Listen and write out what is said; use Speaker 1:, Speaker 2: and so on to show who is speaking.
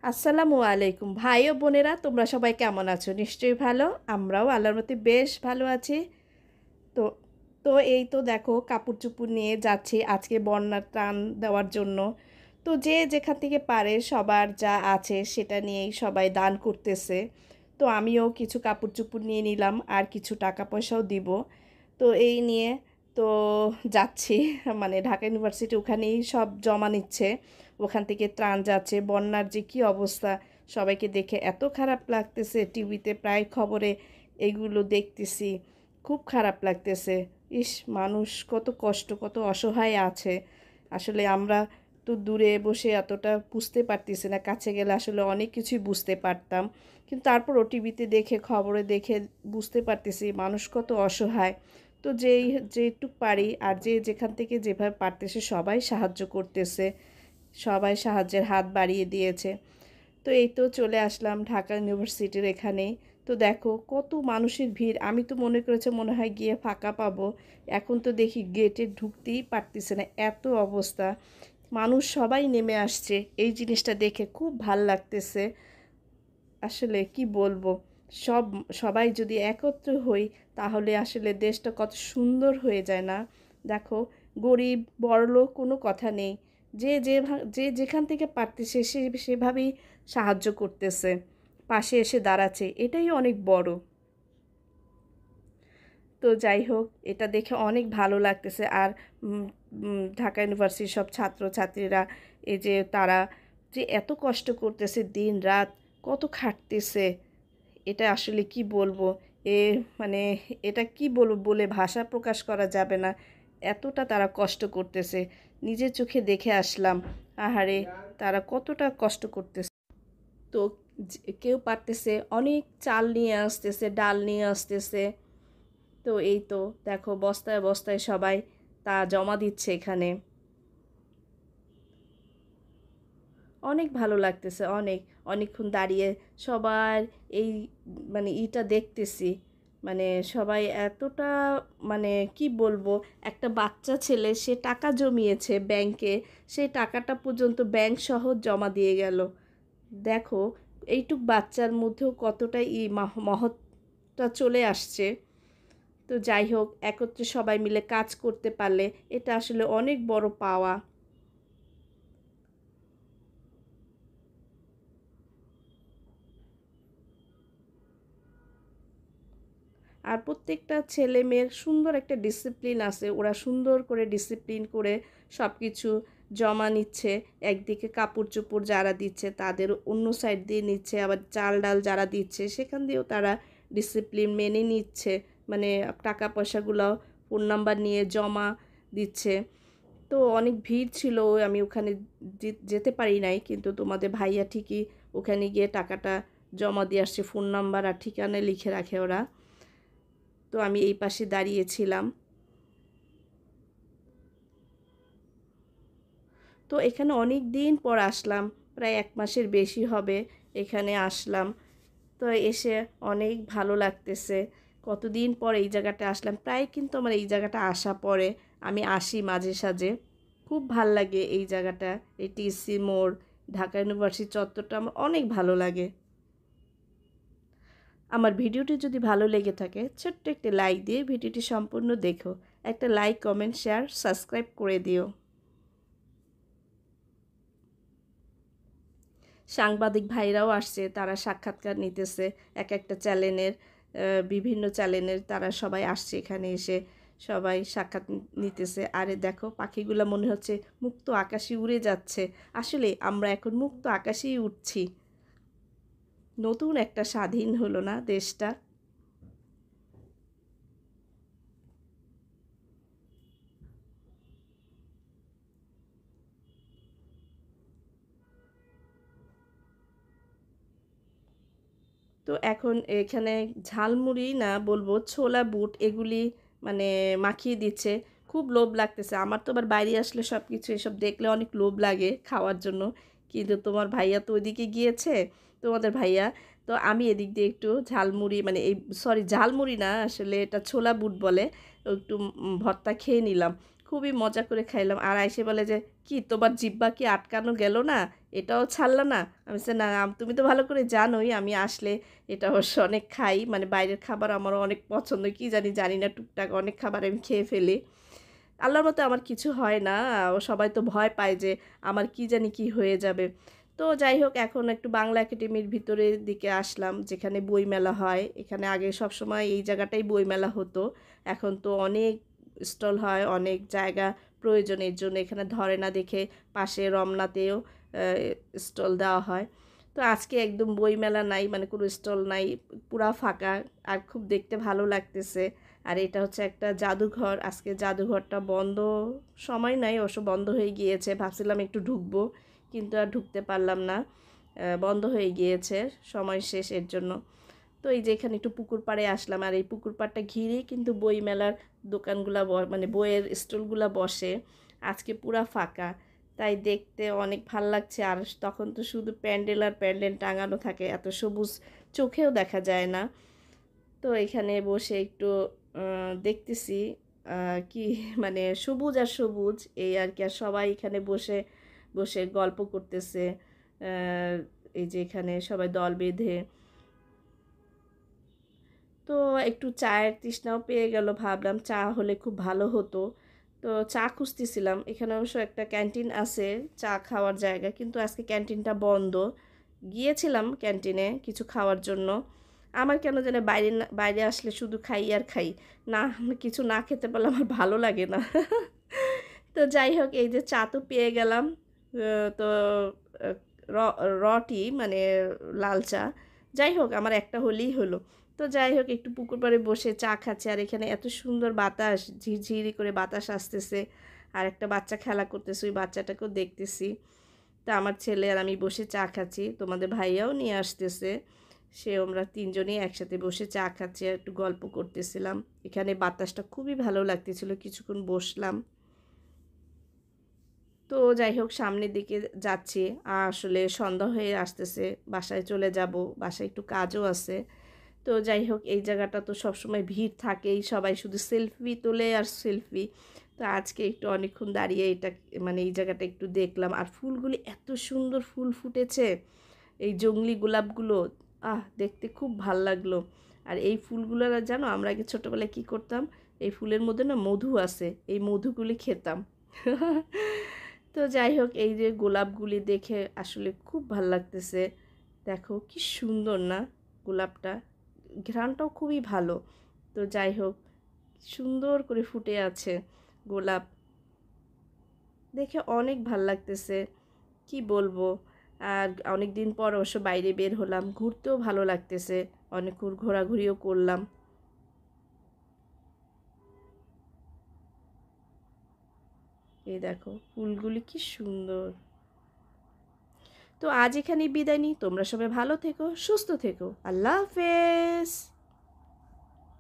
Speaker 1: আসসালামু আলাইকুম ভাই ও বোনেরা, তোমরা সবাই কেমন আছো? নিশ্চয়ই ভালো। আমরাও আল্লাহর মতে বেশ ভালো আছি। তো তো এই তো দেখো, কাপড় চোপড় নিয়ে যাচ্ছি আজকে বন্যার ত্রাণ দেওয়ার জন্য। তো যে যেখান থেকে পারে সবার যা আছে সেটা নিয়েই সবাই দান করতেছে। তো আমিও কিছু কাপড় চোপড় নিয়ে নিলাম, আর কিছু টাকা পয়সাও দিব। তো এই নিয়ে তো যাচ্ছি, মানে ঢাকা ইউনিভার্সিটি ওখানেই সব জমা নিচ্ছে। ওখান থেকে ত্রাণ যাচ্ছে। বন্যার যে কী অবস্থা, সবাইকে দেখে এত খারাপ লাগতেছে। টিভিতে প্রায় খবরে এইগুলো দেখতেছি, খুব খারাপ লাগতেছে। ইস, মানুষ কত কষ্ট, কত অসহায় আছে। আসলে আমরা তো দূরে বসে এতটা বুঝতে পারতেছি না, কাছে গেলে আসলে অনেক কিছুই বুঝতে পারতাম। কিন্তু তারপরও টিভিতে দেখে, খবরে দেখে বুঝতে পারতেছি মানুষ কত অসহায়। তো যেটুক পারি আর যে যেখান থেকে যেভাবে পারতেছে সবাই সাহায্য করতেছে, সবাই সাহায্যের হাত বাড়িয়ে দিয়েছে। তো এই তো চলে আসলাম ঢাকা ইউনিভার্সিটির এখানেই। তো দেখো কত মানুষের ভিড়, আমি তো মনে করেছি মনে হয় গিয়ে ফাঁকা পাবো। এখন তো দেখি গেটে ঢুকতেই পারতেছে না, এত অবস্থা। মানুষ সবাই নেমে আসছে, এই জিনিসটা দেখে খুব ভাল লাগতেছে। আসলে কি বলবো, সব সবাই যদি একত্র হই তাহলে আসলে দেশটা কত সুন্দর হয়ে যায় না? দেখো, গরিব বড়লোক কোনো কথা নেই। যে যেখান থেকে পারতেছে সে সেভাবেই সাহায্য করতেছে, পাশে এসে দাঁড়াচ্ছে, এটাই অনেক বড়। তো যাই হোক, এটা দেখে অনেক ভালো লাগতেছে। আর ঢাকা ইউনিভার্সিটির সব ছাত্রছাত্রীরা, এই যে তারা যে এত কষ্ট করতেছে দিন রাত, কত খাটতেছে, এটা আসলে কি বলবো। এ মানে এটা কি বলবো, বলে ভাষা প্রকাশ করা যাবে না। এতটা তারা কষ্ট করতেছে, নিজের চোখে দেখে আসলাম। আহারে, তারা কতটা কষ্ট করতেছে। তো কেউ পারতেছে অনেক চাল নিয়ে আসতেছে, ডাল নিয়ে আসতেছে। তো এই তো দেখো, বস্তায় বস্তায় সবাই তা জমা দিচ্ছে এখানে। অনেক ভালো লাগতেছে, অনেকক্ষণ দাঁড়িয়ে সবার এই ইটা দেখতেছি। মানে সবাই এতটা, মানে কি বলবো, একটা বাচ্চা ছেলে সে টাকা জমিয়েছে ব্যাংকে, সেই টাকাটা পর্যন্ত ব্যাংক সহ জমা দিয়ে গেল। দেখো, এইটুক বাচ্চার মধ্যেও কতটা মহৎটা চলে আসছে। তো যাই হোক, একত্রে সবাই মিলে কাজ করতে পারলে এটা আসলে অনেক বড় পাওয়া। আর প্রত্যেকটা ছেলে মেয়ের সুন্দর একটা ডিসিপ্লিন আছে, ওরা সুন্দর করে ডিসিপ্লিন করে সব কিছু জমা নিচ্ছে। একদিকে কাপড় চোপড় যারা দিচ্ছে তাদের অন্য সাইড দিয়ে নিচ্ছে, আবার চাল ডাল যারা দিচ্ছে সেখান দিয়েও তারা ডিসিপ্লিন মেনে নিচ্ছে। মানে টাকা পয়সাগুলো ফোন নাম্বার নিয়ে জমা দিচ্ছে। তো অনেক ভিড় ছিল, আমি ওখানে যেতে পারি নাই, কিন্তু তোমাদের ভাইয়া ঠিকই ওখানে গিয়ে টাকাটা জমা দিয়ে আসছে। ফোন নাম্বার আর ঠিকানা লিখে রাখে ওরা। তো আমি এই পাশে দাঁড়িয়েছিলাম। তো এখানে অনেক দিন পর আসলাম, প্রায় 1 মাসের বেশি হবে এখানে আসলাম। তো এসে অনেক ভালো লাগতেছে। কতদিন পর এই জায়গাটা আসলাম, প্রায় কিন্তু আমার এই জায়গাটা আসা পড়ে, আমি আসি মাঝে সাঝে। খুব ভাল লাগে এই জায়গাটা, এই টিসি মোড়, ঢাকা ইউনিভার্সিটি চত্বরটা আমার অনেক ভালো লাগে। আমার ভিডিওটি যদি ভালো লেগে থাকে ছোট্ট একটি লাইক দিয়ে ভিডিওটি সম্পূর্ণ দেখো। একটা লাইক, কমেন্ট, শেয়ার, সাবস্ক্রাইব করে দিও। সাংবাদিক ভাইরাও আসছে, তারা সাক্ষাৎকার নিতেছে। এক একটা চ্যানেলের, বিভিন্ন চ্যানেলের তারা সবাই আসছে এখানে, এসে সবাই সাক্ষাৎ নিতেছে। আরে দেখো, পাখিগুলো মনে হচ্ছে মুক্ত আকাশে উড়ে যাচ্ছে। আসলে আমরা এখন মুক্ত আকাশেই উঠছি। নতুন একটা স্বাধীন হলো না দেশটা? তো এখন এখানে ঝালমুড়ি না বলবো, ছোলা বুট এগুলি মানে মাখিয়ে দিচ্ছে। খুব লোভ লাগতেছে আমার, তো আবার বাইরে আসলে সব কিছু এসব দেখলে অনেক লোভ লাগে খাওয়ার জন্য। কিন্তু তোমার ভাইয়া তো ওইদিকে গিয়েছে, তোমাদের ভাইয়া। তো আমি এদিক দিয়ে একটু ঝালমুড়ি, মানে এই সরি ঝালমুড়ি না, আসলে এটা ছোলা বুট বলে, একটু ভর্তা খেয়ে নিলাম। খুবই মজা করে খাইলাম। আর আইসে বলে যে, "কি তোমার জিহ্বা কি আটকানো গেল না? এটাও ছাড়লা না?" আমি বলছি, "না, তুমি তো ভালো করে জানোই আমি আসলে এটা অবশ্য অনেক খাই। মানে বাইরের খাবার আমারও অনেক পছন্দ। কি জানি, জানি না টুকটাক অনেক খাবার আমি খেয়ে ফেলি। আল্লাহর মতে আমার কিছু হয় না। ও সবাই তো ভয় পায় যে আমার কি জানি কি হয়ে যাবে।" তো যাই হোক এখন একটু বাংলা একাডেমির ভিতরের দিকে আসলাম যেখানে বইমেলা হয়। এখানে আগে সবসময় এই জায়গাটাই বইমেলা হতো। এখন তো অনেক স্টল হয়, অনেক জায়গা প্রয়োজন। এর জন্য এখানে ধরে না দেখে পাশে রমনাতেও স্টল দেওয়া হয়। তো আজকে একদম বইমেলা নাই, মানে কোনো স্টল নাই, পুরা ফাঁকা। আর খুব দেখতে ভালো লাগতেছে। আর এটা হচ্ছে একটা জাদুঘর। আজকে জাদুঘরটা বন্ধ, সময় নাই অবশ্য, বন্ধ হয়ে গিয়েছে। ভাবছিলাম একটু ঢুকবো কিন্তু আর ঢুকতে পারলাম না, বন্ধ হয়ে গিয়েছে, সময় শেষ এর জন্য। তো এই যে এখানে একটু পুকুর পাড়ে আসলাম, আর এই পুকুর পাড়টা ঘিরেই কিন্তু বই মেলার দোকানগুলা মানে বইয়ের স্টলগুলা বসে। আজকে পুরা ফাঁকা, তাই দেখতে অনেক ভাল লাগছে। আর তখন তো শুধু প্যান্ডেল আর প্যান্ডেল টাঙানো থাকে, এত সবুজ চোখেও দেখা যায় না। তো এখানে বসে একটু দেখতেছি কি মানে সবুজ আর সবুজ এই আর কি। আর সবাই এখানে বসে বসে গল্প করতেছে। এই যে এখানে সবাই দল বেঁধে। তো একটু চায়ের তৃষ্ণাও পেয়ে গেল, ভাবলাম চা হলে খুব ভালো হতো। তো চা খুঁজতেছিলাম। এখানে অবশ্য একটা ক্যান্টিন আছে, চা খাওয়ার জায়গা, কিন্তু আজকে ক্যান্টিনটা বন্ধ। গিয়েছিলাম ক্যান্টিনে কিছু খাওয়ার জন্য। আমার কেন জানি বাইরে বাইরে আসলে শুধু খাই আর খাই, না কিছু না খেতে পারলে আমার ভালো লাগে না। তো যাই হোক এই যে চা তো পেয়ে গেলাম। তো আহ, র রটি মানে লাল চা। যাই হোক আমার একটা হলেই হলো। তো যাই হোক একটু পুকুর পাড়ে বসে চা খাচ্ছে, আর এখানে এত সুন্দর বাতাস, ঝিরঝিরি করে বাতাস আসতেছে। আর একটা বাচ্চা খেলা করতেছে, ওই বাচ্চাটাকেও দেখতেছি। তা আমার ছেলে আর আমি বসে চা খাচ্ছি, তোমাদের ভাইয়াও নিয়ে আসতেছে। আমরা তিনজনেই একসাথে বসে চা খাচ্ছি আর একটু গল্প করতেছিলাম। এখানে বাতাসটা খুবই ভালো লাগতেছিল, কিছুক্ষণ বসলাম। তো যাই হোক সামনের দিকে যাচ্ছি, আসলে সন্ধ্যা হয়ে আসতেছে, বাসায় চলে যাব, বাসায় একটু কাজও আছে। তো যাই হোক এই জায়গাটা তো সবসময় ভিড় থাকেই, সবাই শুধু সেলফি তোলে আর সেলফি। তো আজকে একটু অনেকক্ষণ দাঁড়িয়ে এটা মানে এই জায়গাটা একটু দেখলাম। আর ফুলগুলি এত সুন্দর ফুল ফুটেছে, এই জংলি গোলাপগুলো, দেখতে খুব ভাল লাগলো। আর এই ফুলগুলো জানো আমরা আগে ছোটোবেলায় কী করতাম, এই ফুলের মধ্যে না মধু আছে, এই মধুগুলি খেতাম। তো যাই হোক এই যে গোলাপগুলি দেখে আসলে খুব ভাল লাগতেছে। দেখো কি সুন্দর না গোলাপটা, ঘ্রাণটাও খুবই ভালো। তো যাই হোক সুন্দর করে ফুটে আছে গোলাপ, দেখে অনেক ভাল লাগতেছে, কি বলবো। আর অনেক দিন পর অবশ্য বাইরে বের হলাম, ঘুরতেও ভালো লাগতেছে, অনেকক্ষণ ঘোরাঘুরিও করলাম। এই দেখো ফুলগুলি কি সুন্দর। তো আজ এখানেই বিদায় নিই, তোমরা সবাই ভালো থেকো, সুস্থ থেকো, আল্লাহ হাফেজ।